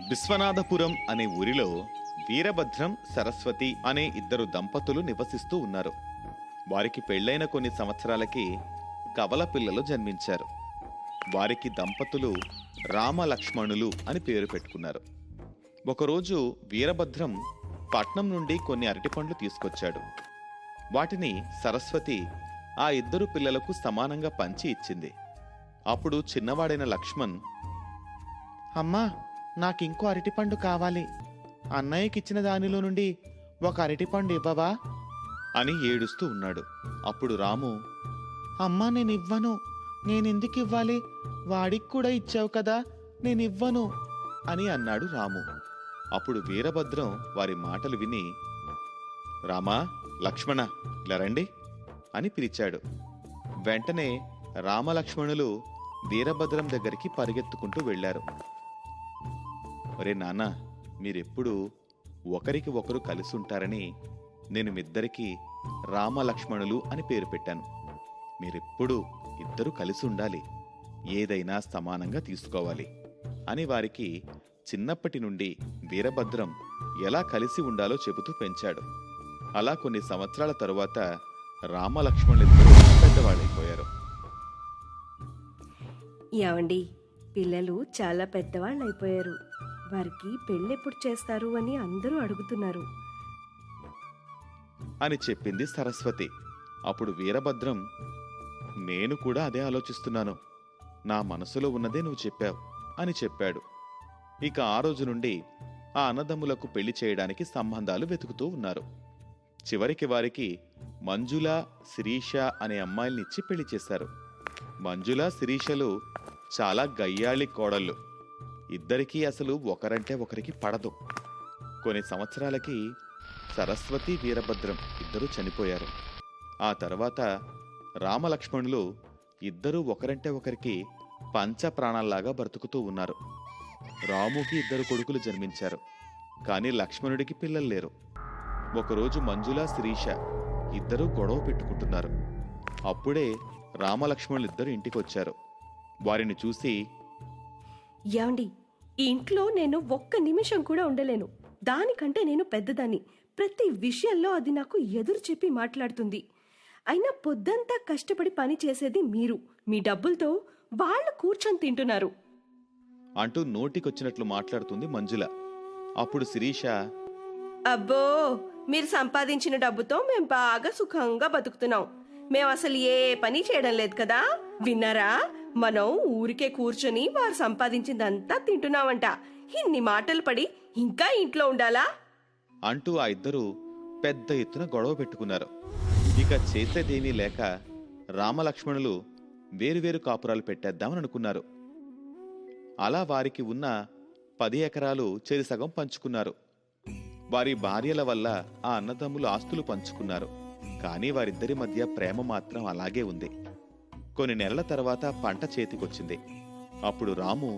విశ్వనాథపురం అనే ఊరిలో వీరభద్రం, సరస్వతి అనే ఇద్దరు దంపతులు నివసిస్తూ ఉన్నారు. వారికి పెళ్లైన కొన్ని సంవత్సరాలకి కవల పిల్లలు జన్మించారు. వారికి దంపతులు రామలక్ష్మణులు అని పేరు పెట్టుకున్నారు. ఒకరోజు వీరభద్రం పట్నం నుండి కొన్ని అరటిపండ్లు తీసుకొచ్చాడు. వాటిని సరస్వతి ఆ ఇద్దరు పిల్లలకు సమానంగా పంచి ఇచ్చింది. అప్పుడు చిన్నవాడైన లక్ష్మణ్, అమ్మా, నాకింకో అరటిపండు కావాలి. అన్నయ్యకిచ్చిన దానిలో నుండి ఒక అరటిపండు ఇవ్వవా అని ఏడుస్తూ ఉన్నాడు. అప్పుడు రాము, అమ్మా, నేనివ్వను. నేనెందుకు ఇవ్వాలి? వాడికి కూడా ఇచ్చావు కదా, నేనివ్వను అని అన్నాడు రాము. అప్పుడు వీరభద్రం వారి మాటలు విని, రామా, లక్ష్మణ, ఇలా రండి అని పిలిచాడు. వెంటనే రామలక్ష్మణులు వీరభద్రం దగ్గరికి పరిగెత్తుకుంటూ వెళ్లారు. ఒరే నాన్న, మీరెప్పుడు ఒకరికి ఒకరు కలిసి ఉంటారని నేను మీద్దరికీ రామలక్ష్మణులు అని పేరు పెట్టాను. మీరెప్పుడు ఇద్దరు కలిసి ఉండాలి, ఏదైనా సమానంగా తీసుకోవాలి అని వారికి చిన్నప్పటి నుండి వీరభద్రం ఎలా కలిసి ఉండాలో చెబుతూ పెంచాడు. అలా కొన్ని సంవత్సరాల తరువాత రామలక్ష్మణులిద్దరూ పెద్దవాళ్ళైపోయారు. ఏమండి, పిల్లలు చాలా పెద్దవాళ్ళు అయిపోయారు. వారికి పెళ్ళెప్పుడు చేస్తారు అని అందరూ అడుగుతున్నారు అని చెప్పింది సరస్వతి. అప్పుడు వీరభద్రం, నేను కూడా అదే ఆలోచిస్తున్నాను. నా మనసులో ఉన్నదే నువ్వు చెప్పావు అని చెప్పాడు. ఇక ఆ రోజు నుండి ఆ అన్నదమ్ములకు పెళ్లి చేయడానికి సంబంధాలు వెతుకుతూ ఉన్నారు. చివరికి వారికి మంజుల, శిరీష అనే అమ్మాయిల్నిచ్చి పెళ్లి చేశారు. మంజుల, శిరీషలు చాలా గయ్యాళి కోడళ్ళు. ఇద్దరికీ అసలు ఒకరంటే ఒకరికి పడదు. కొన్ని సంవత్సరాలకి సరస్వతి, వీరభద్రం ఇద్దరూ చనిపోయారు. ఆ తర్వాత రామలక్ష్మణులు ఇద్దరూ ఒకరంటే ఒకరికి పంచ ప్రాణాల్లాగా బ్రతుకుతూ ఉన్నారు. రాముకి ఇద్దరు కొడుకులు జన్మించారు, కానీ లక్ష్మణుడికి పిల్లలు లేరు. ఒకరోజు మంజుల, శిరీష ఇద్దరూ గొడవ పెట్టుకుంటున్నారు. అప్పుడే రామలక్ష్మణులిద్దరూ ఇంటికొచ్చారు. వారిని చూసి, ఏమండి, ఈ ఇంట్లో నేను ఒక్క నిమిషం కూడా ఉండలేను. దానికంటే నేను పెద్దదాన్ని. ప్రతి విషయంలో అది నాకు ఎదురు చెప్పి మాట్లాడుతుంది. అయినా పొద్దంతా కష్టపడి పని చేసేది మీరు. మీ డబ్బులతో వాళ్ళు కూర్చొని తింటున్నారు అంటూ నోటికొచ్చినట్లు మాట్లాడుతుంది మంజుల. అప్పుడు శిరీష, అబ్బో, మీరు సంపాదించిన డబ్బుతో మేం బాగా సుఖంగా బతుకుతున్నాం. మేం అసలు ఏ పని చేయడం లేదు కదా. విన్నారా, మనం ఊరికే కూర్చొని వారు సంపాదించిందంతా తింటున్నామంట. ఇన్ని మాటలు పడి ఇంకా ఇంట్లో ఉండాలా అంటూ ఆ ఇద్దరూ పెద్ద ఎత్తున గొడవ పెట్టుకున్నారు. ఇక చేసేదేమీ లేక రామలక్ష్మణులు వేరువేరు కాపురాలు పెట్టేద్దామని అనుకున్నారు. అలా వారికి ఉన్న 10 ఎకరాలు చెరిసగం పంచుకున్నారు. వారి భార్యల వల్ల ఆ అన్నదమ్ములు ఆస్తులు పంచుకున్నారు. కానీ వారిద్దరి మధ్య ప్రేమ మాత్రం అలాగే ఉంది. కొన్ని నెలల తర్వాత పంట చేతికొచ్చింది. అప్పుడు రాము,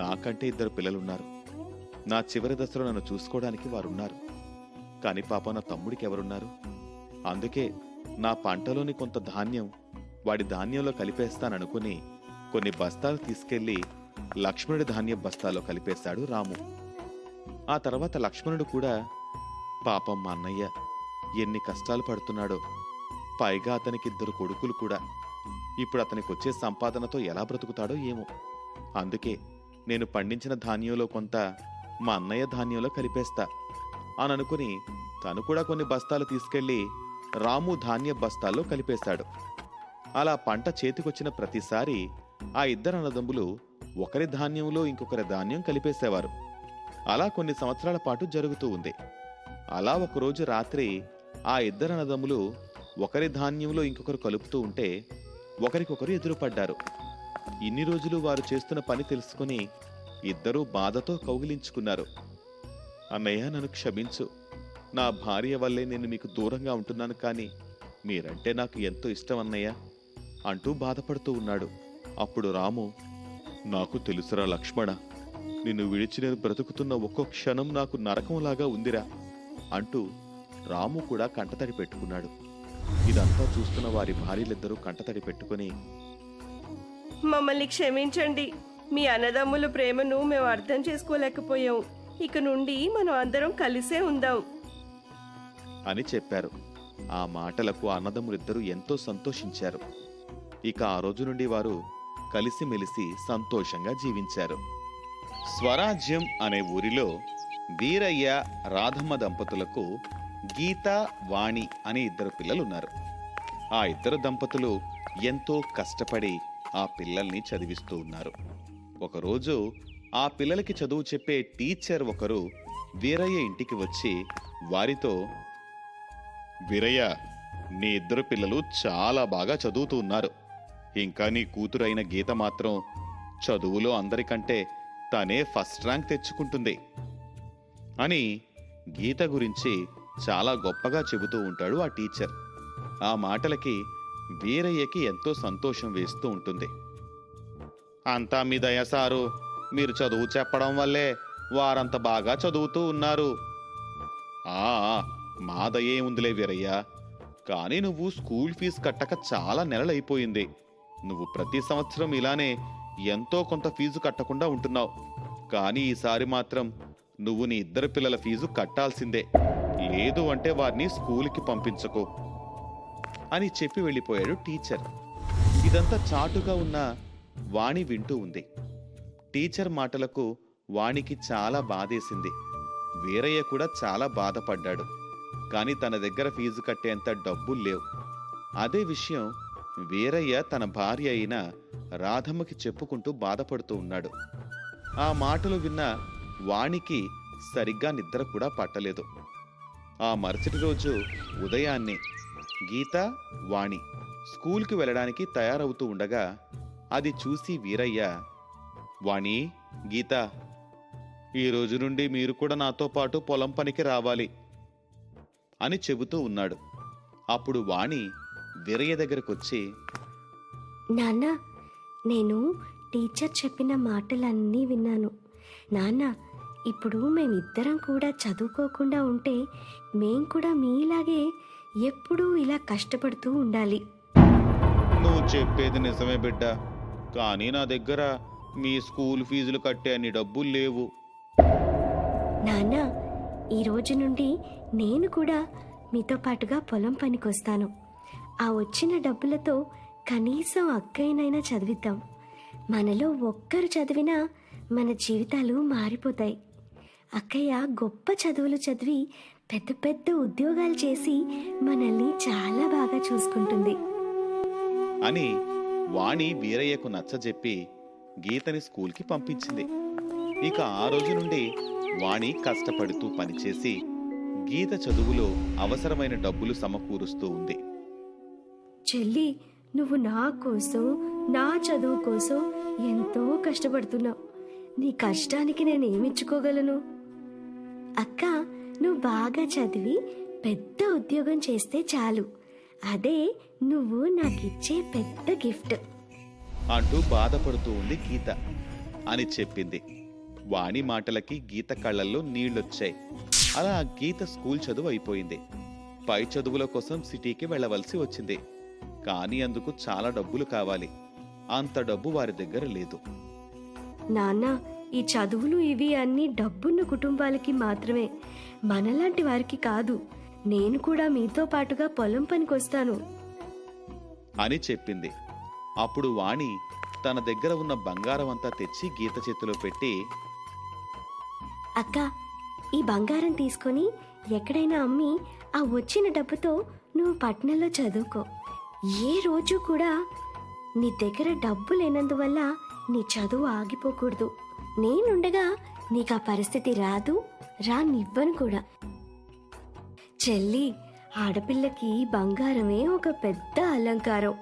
నాకంటే 2 పిల్లలున్నారు. నా చివరి దశలో నన్ను చూసుకోవడానికి వారున్నారు. కాని పాప నా తమ్ముడికి ఎవరున్నారు? అందుకే నా పంటలోని కొంత ధాన్యం వాడి ధాన్యంలో కలిపేస్తాననుకుని కొన్ని బస్తాలు తీసుకెళ్లి లక్ష్మణుడి ధాన్యం బస్తాలో కలిపేశాడు రాము. ఆ తర్వాత లక్ష్మణుడు కూడా, పాపం మా అన్నయ్య ఎన్ని కష్టాలు పడుతున్నాడో, పైగా అతనికి 2 కొడుకులు కూడా. ఇప్పుడు అతనికి వచ్చే సంపాదనతో ఎలా బ్రతుకుతాడో ఏమో. అందుకే నేను పండించిన ధాన్యంలో కొంత మా అన్నయ్య ధాన్యంలో కలిపేస్తా అని అనుకుని తను కూడా కొన్ని బస్తాలు తీసుకెళ్లి రాము ధాన్య బస్తాల్లో కలిపేశాడు. అలా పంట చేతికొచ్చిన ప్రతిసారి ఆ ఇద్దరు అన్నదమ్ములు ఒకరి ధాన్యంలో ఇంకొకరి ధాన్యం కలిపేసేవారు. అలా కొన్ని సంవత్సరాల పాటు జరుగుతూ ఉంది. అలా ఒకరోజు రాత్రి ఆ ఇద్దరు అన్నదమ్ములు ఒకరి ధాన్యంలో ఇంకొకరు కలుపుతూ ఉంటే ఒకరికొకరు ఎదురుపడ్డారు. ఇన్ని రోజులు వారు చేస్తున్న పని తెలుసుకుని ఇద్దరూ బాధతో కౌగిలించుకున్నారు. అన్నయ్య, నన్ను క్షమించు. నా భార్య వల్లే నేను మీకు దూరంగా ఉంటున్నాను, కానీ మీరంటే నాకు ఎంతో ఇష్టం అన్నయ్య అంటూ బాధపడుతూ ఉన్నాడు. అప్పుడు రాము, నాకు తెలుసురా లక్ష్మణ, నిన్ను విడిచి నేను బ్రతుకుతున్న ఒక్కో క్షణం నాకు నరకంలాగా ఉందిరా అంటూ రాము కూడా కంటతడి పెట్టుకున్నాడు. ఇదంతా చూస్తున్న వారి భార్యలిద్దరూ కంటతడి పెట్టుకుని, మమ్మల్ని క్షమించండి. మీ అన్నదమ్ముల ప్రేమను మేము అర్థం చేసుకోలేకపోయాం. ఇక నుండి మనం అందరం కలిసే ఉందాం అని చెప్పారు. ఆ మాటలకు అన్నదమ్ములిద్దరూ ఎంతో సంతోషించారు. ఇక ఆ రోజు నుండి వారు కలిసిమెలిసి సంతోషంగా జీవించారు. స్వరాజ్యం అనే ఊరిలో వీరయ్య రాధమ్మ దంపతులకు గీత, వాణి అనే ఇద్దరు పిల్లలున్నారు. ఆ ఇద్దరు దంపతులు ఎంతో కష్టపడి ఆ పిల్లల్ని చదివిస్తూ ఉన్నారు. ఒకరోజు ఆ పిల్లలకి చదువు చెప్పే టీచర్ ఒకరు వీరయ్య ఇంటికి వచ్చి వారితో, వీరయ్య, నీ ఇద్దరు పిల్లలు చాలా బాగా చదువుతూ ఉన్నారు. ఇంకా నీ కూతురైన గీత మాత్రం చదువులో అందరికంటే తనే ఫస్ట్ ర్యాంక్ తెచ్చుకుంటుంది అని గీత గురించి చాలా గొప్పగా చెబుతూ ఉంటాడు ఆ టీచర్. ఆ మాటలకి వీరయ్యకి ఎంతో సంతోషం వేస్తూ ఉంటుంది. అంతా మీ దయ సారు, మీరు చదువు చెప్పడం వల్లే వారంత బాగా చదువుతూ ఉన్నారు. మా దయే ఉందిలే వీరయ్య, కానీ నువ్వు స్కూల్ ఫీజు కట్టక చాలా నెలలైపోయింది. నువ్వు ప్రతి సంవత్సరం ఇలానే ఎంతో కొంత ఫీజు కట్టకుండా ఉంటున్నావు. కానీ ఈసారి మాత్రం నువ్వు నీ ఇద్దరు పిల్లల ఫీజు కట్టాల్సిందే, లేదు అంటే వారిని స్కూల్కి పంపించకు అని చెప్పి వెళ్ళిపోయాడు టీచర్. ఇదంతా చాటుగా ఉన్న వాణి వింటూ ఉంది. టీచర్ మాటలకు వాణికి చాలా బాధేసింది. వీరయ్య కూడా చాలా బాధపడ్డాడు. కానీ తన దగ్గర ఫీజు కట్టేంత డబ్బులు లేవు. అదే విషయం వీరయ్య తన భార్య అయిన రాధమ్మకి చెప్పుకుంటూ బాధపడుతూ ఉన్నాడు. ఆ మాటలు విన్న వాణికి సరిగ్గా నిద్ర కూడా పట్టలేదు. ఆ మరుసటి రోజు ఉదయాన్నే గీత, వాణి స్కూల్కి వెళ్ళడానికి తయారవుతూ ఉండగా అది చూసి వీరయ్య, వాణి, గీత, ఈ రోజు నుండి మీరు కూడా నాతో పాటు పొలం పనికి రావాలి అని చెబుతూ ఉన్నాడు. అప్పుడు వాణి వీరయ్య దగ్గరకొచ్చి, నాన్న, నేను టీచర్ చెప్పిన మాటలన్నీ విన్నాను. నాన్న, ఇప్పుడు మేమిద్దరం కూడా చదువుకోకుండా ఉంటే మేం కూడా మీలాగే ఎప్పుడూ ఇలా కష్టపడుతూ ఉండాలి. నువ్వు చెప్పేది నిజమే బిడ్డ, కానీ నా దగ్గర మీ స్కూల్ ఫీజులు కట్టే అన్ని డబ్బులు లేవు. నాన్న, ఈ రోజు నుండి నేను కూడా మీతో పాటుగా పొలం పనికొస్తాను. ఆ వచ్చిన డబ్బులతో కనీసం అక్కయ్యనైనా చదివిద్దాం. మనలో ఒక్కరు చదివినా మన జీవితాలు మారిపోతాయి. అక్కయ్య గొప్ప చదువులు చదివి పెద్ద పెద్ద ఉద్యోగాలు చేసి మనల్ని చాలా బాగా చూసుకుంటుంది అని వాణి వీరయ్యకు నచ్చజెప్పి గీతని స్కూల్కి పంపించింది. ఇక ఆ రోజు నుండి వాణి కష్టపడుతూ పనిచేసి గీత చదువులో అవసరమైన డబ్బులు సమకూరుస్తూ ఉంది. చెల్లి, నువ్వు నా కోసం, నా చదువు కోసం ఎంతో కష్టపడుతున్నావు. నీ కష్టానికి నేను ఏమిచ్చుకోగలను? అక్క, నువ్వు బాగా చదివి పెద్ద ఉద్యోగం చేస్తే చాలు. అదే నువ్వు నాకిచ్చే పెద్ద గిఫ్ట్ అంటూ బాధపడుతూ ఉంది గీత అని చెప్పింది. వాణి మాటలకి గీత కళ్ళల్లో నీళ్లొచ్చాయి. అలా గీత స్కూల్ చదువు అయిపోయింది. పై చదువుల కోసం సిటీకి వెళ్ళవలసి వచ్చింది. కానీ అందుకు చాలా డబ్బులు కావాలి. అంత డబ్బు వారి దగ్గర లేదు. నాన్న, ఈ చదువులు ఇవి అన్నీ డబ్బున్న కుటుంబాలకి మాత్రమే, మనలాంటి వారికి కాదు. నేను కూడా మీతో పాటుగా పొలం పనికొస్తాను అని చెప్పింది. అప్పుడు వాణి తన దగ్గర ఉన్న బంగారం అంతా తెచ్చి గీత చేతిలో పెట్టి, అక్క, ఈ బంగారం తీసుకొని ఎక్కడైనా అమ్మి ఆ వచ్చిన డబ్బుతో నువ్వు పట్నంలో చదువుకో. ఏ రోజు కూడా నీ దగ్గర డబ్బు లేనందువల్ల నీ చదువు ఆగిపోకూడదు. నేనుండగా నీకు ఆ పరిస్థితి రాదు, రానివ్వను కూడా. చెల్లి, ఆడపిల్లకి బంగారమే ఒక పెద్ద అలంకారం.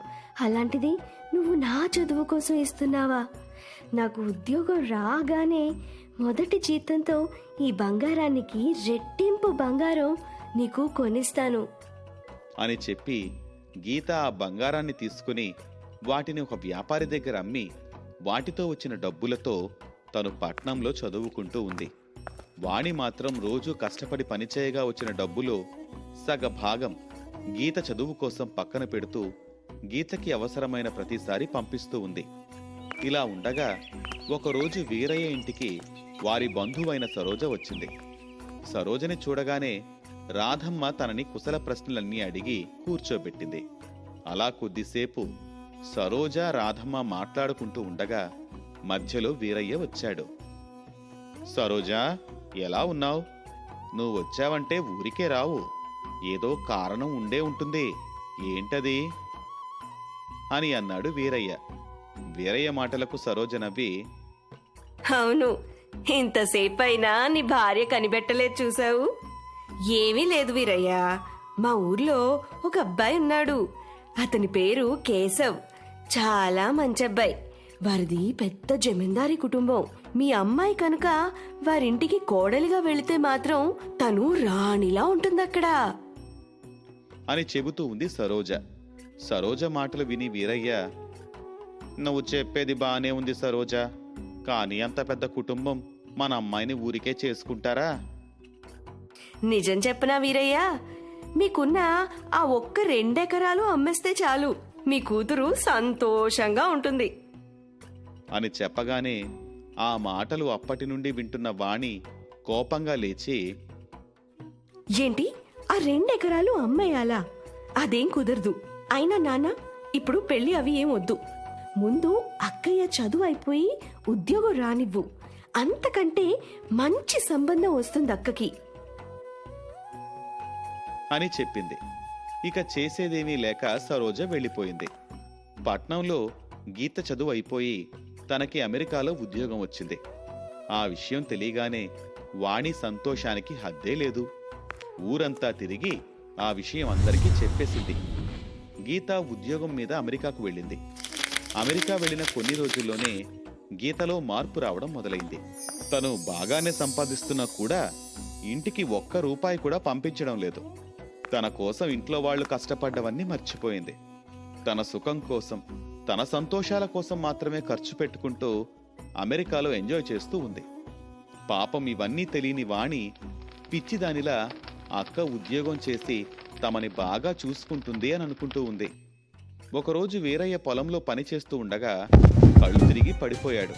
అలాంటిది నువ్వు నా చదువు కోసం ఇస్తున్నావా? నాకు ఉద్యోగం రాగానే మొదటి జీతంతో ఈ బంగారానికి రెట్టింపు బంగారం నీకు కొనిస్తాను అని చెప్పి గీత ఆ బంగారాన్ని తీసుకుని వాటిని ఒక వ్యాపారి దగ్గర అమ్మి వాటితో వచ్చిన డబ్బులతో తను పట్నంలో చదువుకుంటూ ఉంది. వాణి మాత్రం రోజు కష్టపడి పనిచేయగా వచ్చిన డబ్బులో సగ భాగం గీత చదువు కోసం పక్కన పెడుతూ గీతకి అవసరమైన ప్రతిసారి పంపిస్తూ ఉంది. ఇలా ఉండగా ఒకరోజు వీరయ్య ఇంటికి వారి బంధువైన సరోజ వచ్చింది. సరోజని చూడగానే రాధమ్మ తనని కుశల ప్రశ్నలన్నీ అడిగి కూర్చోబెట్టింది. అలా కొద్దిసేపు సరోజ రాధమ్మ మాట్లాడుకుంటూ ఉండగా మధ్యలో వీరయ్య వచ్చాడు. సరోజా, ఎలా ఉన్నావు? నువ్వు వచ్చావంటే ఊరికే రావు, ఏదో కారణం ఉండే ఉంటుంది, ఏంటది అని అన్నాడు వీరయ్య. వీరయ్య మాటలకు సరోజ నవ్వి, అవును, ఇంతసేపు అయినా నీ భార్య కనిపెట్టలేదు చూసావు. ఏమీ లేదు వీరయ్య, మా ఊర్లో ఒక అబ్బాయి ఉన్నాడు. అతని పేరు కేశవ్. చాలా మంచి అబ్బాయి. వారిది పెద్ద జమీందారీ కుటుంబం. మీ అమ్మాయి కనుక వారింటికి కోడలిగా వెళితే మాత్రం తను రాణిలా ఉంటుందక్కడ అని చెబుతూ ఉంది సరోజ. సరోజ మాటలు విని వీరయ్య, నువ్వు చెప్పేది బానే ఉంది సరోజ, కానీ అంత పెద్ద కుటుంబం మన అమ్మాయిని ఊరికే చేసుకుంటారా? నిజం చెప్పనా వీరయ్య, మీకున్న ఆ ఒక్క 2 ఎకరాలు అమ్మేస్తే చాలు, మీ కూతురు సంతోషంగా ఉంటుంది అని చెప్పగానే ఆ మాటలు అప్పటి నుండి వింటున్న వాణి కోపంగా లేచి, ఏంటి, ఆ 2 ఎకరాలు అమ్మేయాలా? అదేం కుదరదు. అయినా నాన్న, ఇప్పుడు పెళ్లి అవి ఏం వద్దు. ముందు అక్కయ్య చదువు అయిపోయి ఉద్యోగం రానివ్వు, అంతకంటే మంచి సంబంధం వస్తుంది అక్కకి అని చెప్పింది. ఇక చేసేదేమీ లేక సరోజ వెళ్ళిపోయింది. పట్నంలో గీత చదువు అయిపోయి తనకి అమెరికాలో ఉద్యోగం వచ్చింది. ఆ విషయం తెలియగానే వాణి సంతోషానికి హద్దే లేదు. ఊరంతా తిరిగి ఆ విషయం అందరికీ చెప్పేసింది. గీత ఉద్యోగం మీద అమెరికాకు వెళ్ళింది. అమెరికా వెళ్ళిన కొన్ని రోజుల్లోనే గీతలో మార్పు రావడం మొదలైంది. తను బాగానే సంపాదిస్తున్నా కూడా ఇంటికి ఒక్క రూపాయి కూడా పంపించడం లేదు. తన కోసం ఇంట్లో వాళ్ళు కష్టపడ్డవన్నీ మర్చిపోయింది. తన సుఖం కోసం, తన సంతోషాల కోసం మాత్రమే ఖర్చు పెట్టుకుంటూ అమెరికాలో ఎంజాయ్ చేస్తూ ఉంది. పాపం ఇవన్నీ తెలియని వాణి పిచ్చిదానిలా అక్క ఉద్యోగం చేసి తమని బాగా చూసుకుంటుంది అని అనుకుంటూ ఉంది. ఒకరోజు వీరయ్య పొలంలో పని చేస్తూ ఉండగా కళ్ళు తిరిగి పడిపోయాడు.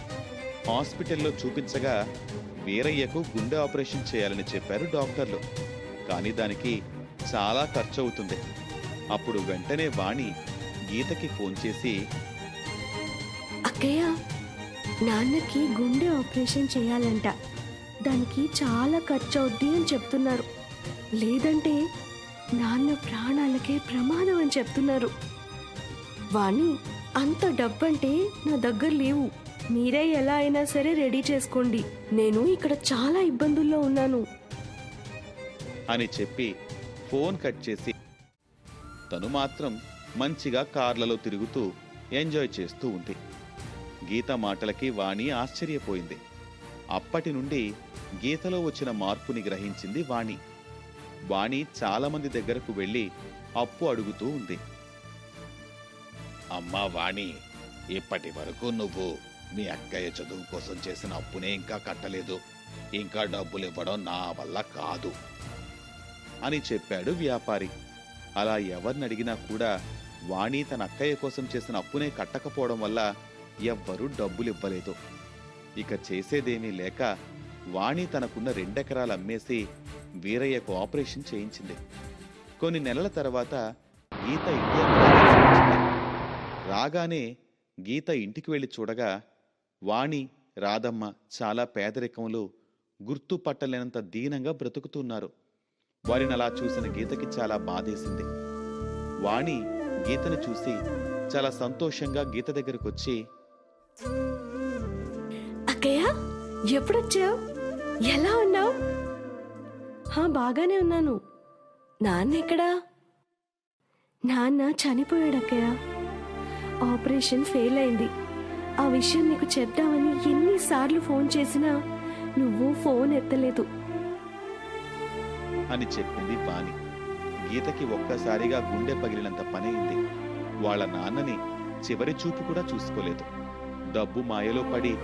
హాస్పిటల్లో చూపించగా వీరయ్యకు గుండె ఆపరేషన్ చేయాలని చెప్పారు డాక్టర్లు. కానీ దానికి చాలా ఖర్చు అవుతుంది. అప్పుడు వెంటనే వాణి గీతకి ఫోన్ చేసి, అక్కయ్య, నాన్నకి గుండె ఆపరేషన్ చేయాలంట, దానికి చాలా ఖర్చు అవుద్ది అని చెప్తున్నారు. లేదంటే నాన్న ప్రాణాలకే ప్రమాదం అని చెప్తున్నారు. వాణి, అంత డబ్బంటే నా దగ్గర లేవు. మీరే ఎలా అయినా సరే రెడీ చేసుకోండి, నేను ఇక్కడ చాలా ఇబ్బందుల్లో ఉన్నాను అని చెప్పి ఫోన్ కట్ చేసి తను మాత్రం మంచిగా కార్లలో తిరుగుతూ ఎంజాయ్ చేస్తూ ఉంది. గీత మాటలకి వాణి ఆశ్చర్యపోయింది. అప్పటి నుండి గీతలో వచ్చిన మార్పుని గ్రహించింది వాణి. వాణి చాలా మంది దగ్గరకు వెళ్ళి అప్పు అడుగుతూ ఉంది. అమ్మా వాణి, ఇప్పటి వరకు నువ్వు మీ అక్కయ్య చదువు కోసం చేసిన అప్పునే ఇంకా కట్టలేదు. ఇంకా డబ్బులు ఇవ్వడం నా వల్ల కాదు అని చెప్పాడు వ్యాపారి. అలా ఎవరిని అడిగినా కూడా వాణి తన అక్కయ్య కోసం చేసిన అప్పునే కట్టకపోవడం వల్ల ఎవ్వరూ డబ్బులు ఇవ్వలేదు. ఇక చేసేదేమీ లేక వాణి తనకున్న 2 ఎకరాలు అమ్మేసి వీరయ్యకు ఆపరేషన్ చేయించింది. కొన్ని నెలల తర్వాత గీత ఇండియా రాగానే గీత ఇంటికి వెళ్ళి చూడగా వాణి, రాధమ్మ చాలా పేదరికంలో గుర్తుపట్టలేనంత దీనంగా బ్రతుకుతున్నారు. వారిని అలా చూసిన గీతకి చాలా బాధేసింది. వాణి గీతని చూసి చాలా సంతోషంగా గీత దగ్గరకు వచ్చి, అక్కయ్య, ఎప్పుడొచ్చావు? ఎలా ఉన్నావు? బాగానే ఉన్నాను. నాన్న ఎక్కడా? నాన్న చనిపోయాడు అక్కయ్య. ఆపరేషన్ ఫెయిల్ అయింది. ఆ విషయం నీకు చెప్దామని ఎన్నిసార్లు ఫోన్ చేసినా నువ్వు ఫోన్ ఎత్తలేదు అని చెప్పింది వాణి. గీతకి ఒక్కసారిగా గుండె పగిలినంత పనైంది. వాళ్ళ నాన్నని చివరి చూపు కూడా చూసుకోలేదు. డబ్బు మాయలో పడి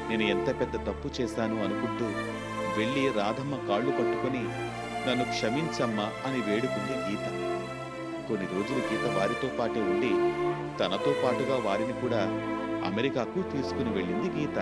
నేను ఎంత పెద్ద తప్పు చేశాను అనుకుంటూ వెళ్ళి రాధమ్మ కాళ్ళు పట్టుకొని నన్ను క్షమించమ్మా అని వేడుకుంది గీత. కొన్ని రోజులు గీత వారితో పాటే ఉండి తనతో పాటుగా వారిని కూడా అమెరికాకు తీసుకుని వెళ్ళింది గీత.